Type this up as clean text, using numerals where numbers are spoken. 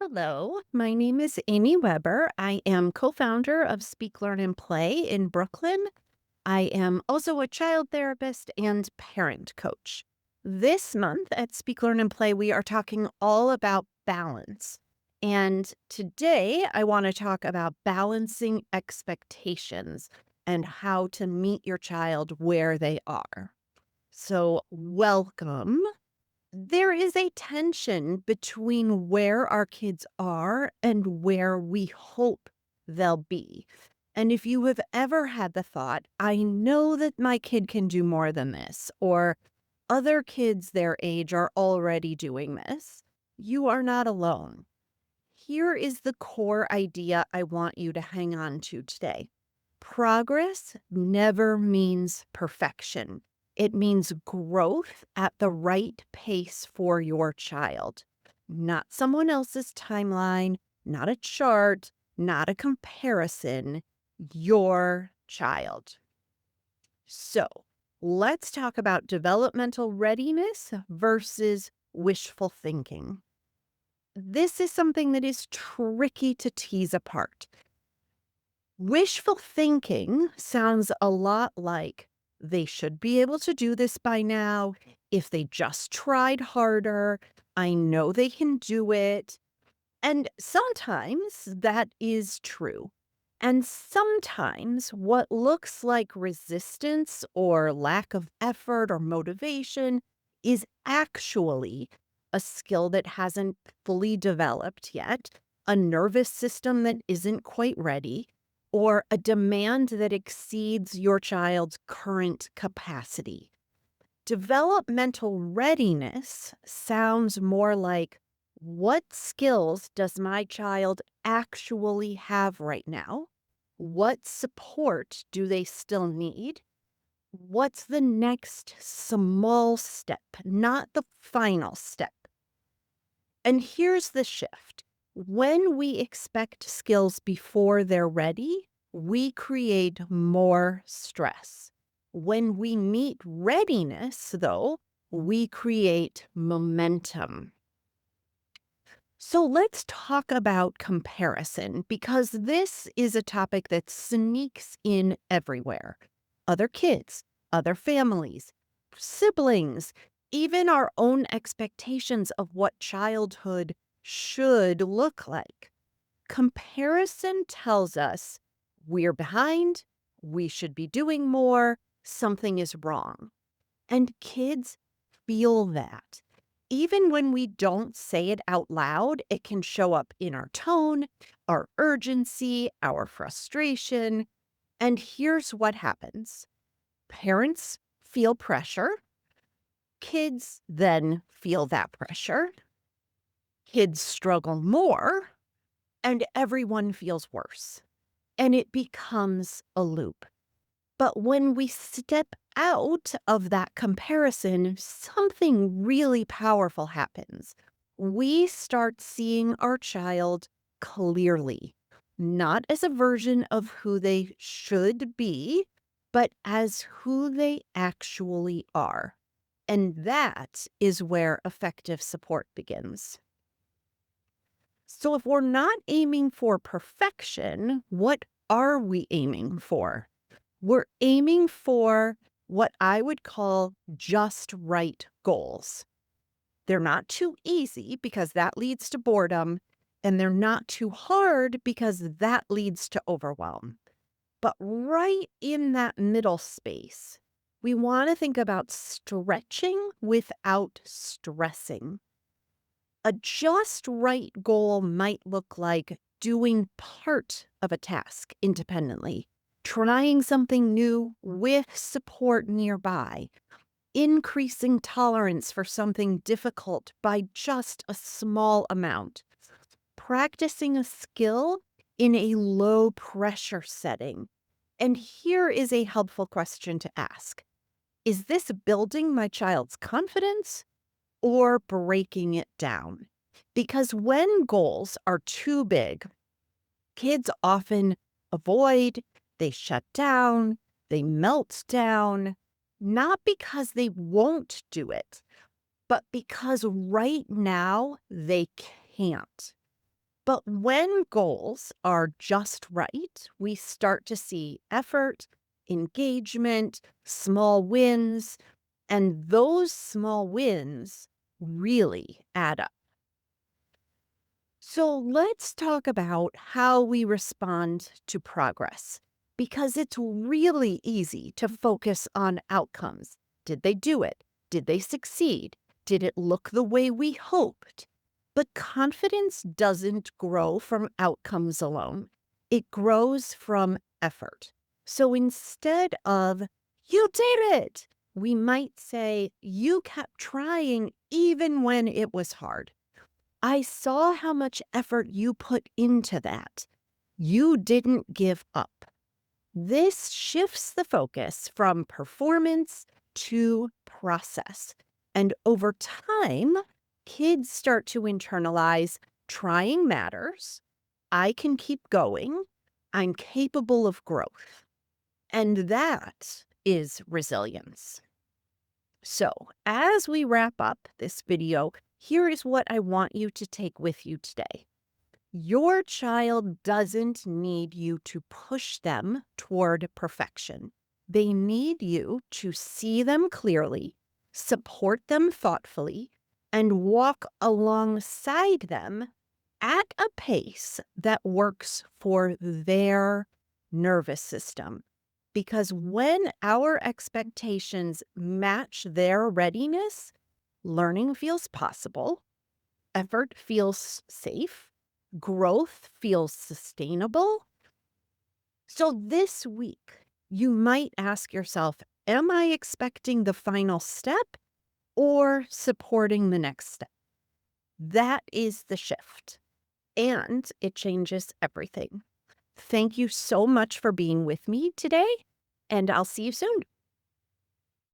Hello, my name is Amy Weber. I am co founder of Speak, Learn, and Play in Brooklyn. I am also a child therapist and parent coach. This month at Speak, Learn, and Play, we are talking all about balance. And today I want to talk about balancing expectations and how to meet your child where they are. So, welcome. There is a tension between where our kids are and where we hope they'll be. And if you have ever had the thought, I know that my kid can do more than this, or other kids their age are already doing this, you are not alone. Here is the core idea I want you to hang on to today. Progress never means perfection. It means growth at the right pace for your child, not someone else's timeline, not a chart, not a comparison, your child. So let's talk about developmental readiness versus wishful thinking. This is something that is tricky to tease apart. Wishful thinking sounds a lot like they should be able to do this by now. If they just tried harder, I know they can do it. And sometimes that is true. And sometimes what looks like resistance or lack of effort or motivation is actually a skill that hasn't fully developed yet, a nervous system that isn't quite ready, or a demand that exceeds your child's current capacity. Developmental readiness sounds more like, what skills does my child actually have right now? What support do they still need? What's the next small step, not the final step? And here's the shift. When we expect skills before they're ready, we create more stress. When we meet readiness, though, we create momentum. So let's talk about comparison because this is a topic that sneaks in everywhere. Other kids, other families, siblings, even our own expectations of what childhood should look like. Comparison tells us we're behind, we should be doing more, something is wrong. And kids feel that. Even when we don't say it out loud, it can show up in our tone, our urgency, our frustration. And here's what happens: parents feel pressure, kids then feel that pressure, kids struggle more, and everyone feels worse. And it becomes a loop. But when we step out of that comparison, something really powerful happens. We start seeing our child clearly, not as a version of who they should be, but as who they actually are. And that is where effective support begins. So, if we're not aiming for perfection, what are we aiming for? We're aiming for what I would call just right goals. They're not too easy because that leads to boredom, and they're not too hard because that leads to overwhelm. But right in that middle space, we want to think about stretching without stressing. A just right goal might look like doing part of a task independently, trying something new with support nearby, increasing tolerance for something difficult by just a small amount, practicing a skill in a low pressure setting. And here is a helpful question to ask: is this building my child's confidence or breaking it down? Because when goals are too big, kids often avoid, they shut down, they melt down, not because they won't do it, but because right now they can't. But when goals are just right, we start to see effort, engagement, small wins, and those small wins really add up. So let's talk about how we respond to progress because it's really easy to focus on outcomes. Did they do it? Did they succeed? Did it look the way we hoped? But confidence doesn't grow from outcomes alone, it grows from effort. So instead of, you did it, we might say, you kept trying even when it was hard. I saw how much effort you put into that. You didn't give up. This shifts the focus from performance to process. And over time, kids start to internalize trying matters. I can keep going. I'm capable of growth. And that is resilience. So, as we wrap up this video, here is what I want you to take with you today. Your child doesn't need you to push them toward perfection. They need you to see them clearly, support them thoughtfully, and walk alongside them at a pace that works for their nervous system. Because when our expectations match their readiness, learning feels possible, effort feels safe, growth feels sustainable. So this week, you might ask yourself, am I expecting the final step or supporting the next step? That is the shift, and it changes everything. Thank you so much for being with me today, and I'll see you soon.